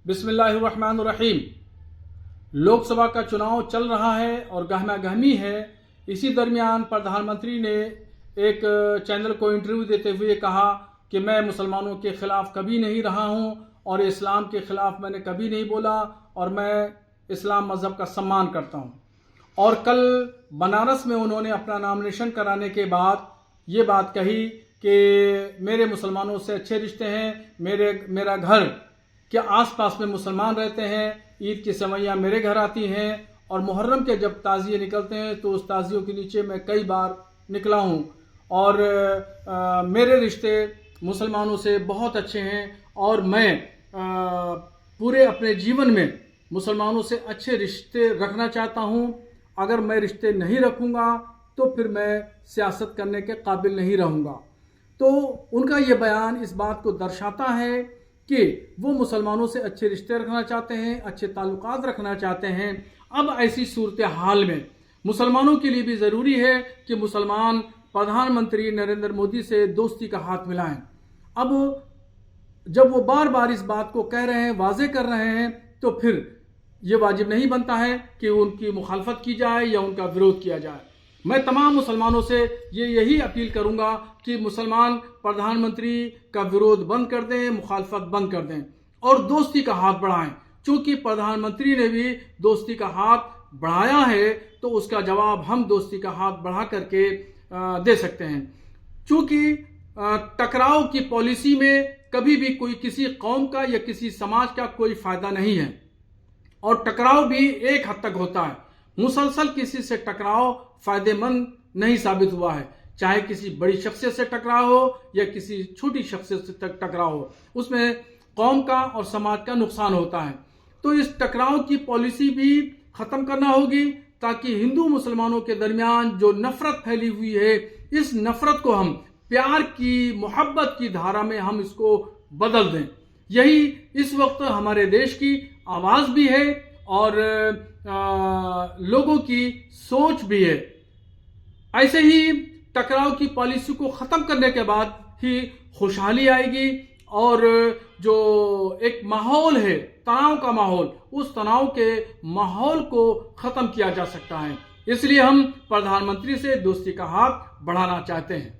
बिस्मिल्लाहिर्रहमानिर्रहीम। लोकसभा का चुनाव चल रहा है और गहमागहमी है। इसी दरमियान प्रधानमंत्री ने एक चैनल को इंटरव्यू देते हुए कहा कि मैं मुसलमानों के खिलाफ कभी नहीं रहा हूं और इस्लाम के खिलाफ मैंने कभी नहीं बोला और मैं इस्लाम मज़हब का सम्मान करता हूं। और कल बनारस में उन्होंने अपना नॉमिनेशन कराने के बाद ये बात कही कि मेरे मुसलमानों से अच्छे रिश्ते हैं, मेरा घर के आसपास में मुसलमान रहते हैं, ईद की सवैयाँ मेरे घर आती हैं और मुहर्रम के जब ताज़िए निकलते हैं तो उस ताज़ियों के नीचे मैं कई बार निकला हूँ और मेरे रिश्ते मुसलमानों से बहुत अच्छे हैं और मैं पूरे अपने जीवन में मुसलमानों से अच्छे रिश्ते रखना चाहता हूँ। अगर मैं रिश्ते नहीं रखूँगा तो फिर मैं सियासत करने के काबिल नहीं रहूँगा। तो उनका ये बयान इस बात को दर्शाता है कि वो मुसलमानों से अच्छे रिश्ते रखना चाहते हैं, अच्छे ताल्लुकात रखना चाहते हैं। अब ऐसी सूरत हाल में मुसलमानों के लिए भी ज़रूरी है कि मुसलमान प्रधानमंत्री नरेंद्र मोदी से दोस्ती का हाथ मिलाएं। अब जब वो बार बार इस बात को कह रहे हैं, वाजे कर रहे हैं, तो फिर ये वाजिब नहीं बनता है कि उनकी मुखालफत की जाए या उनका विरोध किया जाए। मैं तमाम मुसलमानों से यही अपील करूंगा कि मुसलमान प्रधानमंत्री का विरोध बंद कर दें, मुखालफत बंद कर दें और दोस्ती का हाथ बढ़ाएं। चूंकि प्रधानमंत्री ने भी दोस्ती का हाथ बढ़ाया है तो उसका जवाब हम दोस्ती का हाथ बढ़ा करके दे सकते हैं। चूंकि टकराव की पॉलिसी में कभी भी कोई किसी कौम का या किसी समाज का कोई फायदा नहीं है और टकराव भी एक हद तक होता है। मुसलसल किसी से टकराव फायदेमंद नहीं साबित हुआ है, चाहे किसी बड़ी शख्सियत से टकराव हो या किसी छोटी शख्सियत से टकराव हो, उसमें कौम का और समाज का नुकसान होता है। तो इस टकराव की पॉलिसी भी खत्म करना होगी ताकि हिंदू मुसलमानों के दरमियान जो नफरत फैली हुई है, इस नफरत को हम प्यार की, मोहब्बत की धारा में हम इसको बदल दें। यही इस वक्त हमारे देश की आवाज भी है और लोगों की सोच भी है। ऐसे ही टकराव की पॉलिसी को खत्म करने के बाद ही खुशहाली आएगी और जो एक माहौल है, तनाव का माहौल, उस तनाव के माहौल को खत्म किया जा सकता है। इसलिए हम प्रधानमंत्री से दोस्ती का हाथ बढ़ाना चाहते हैं।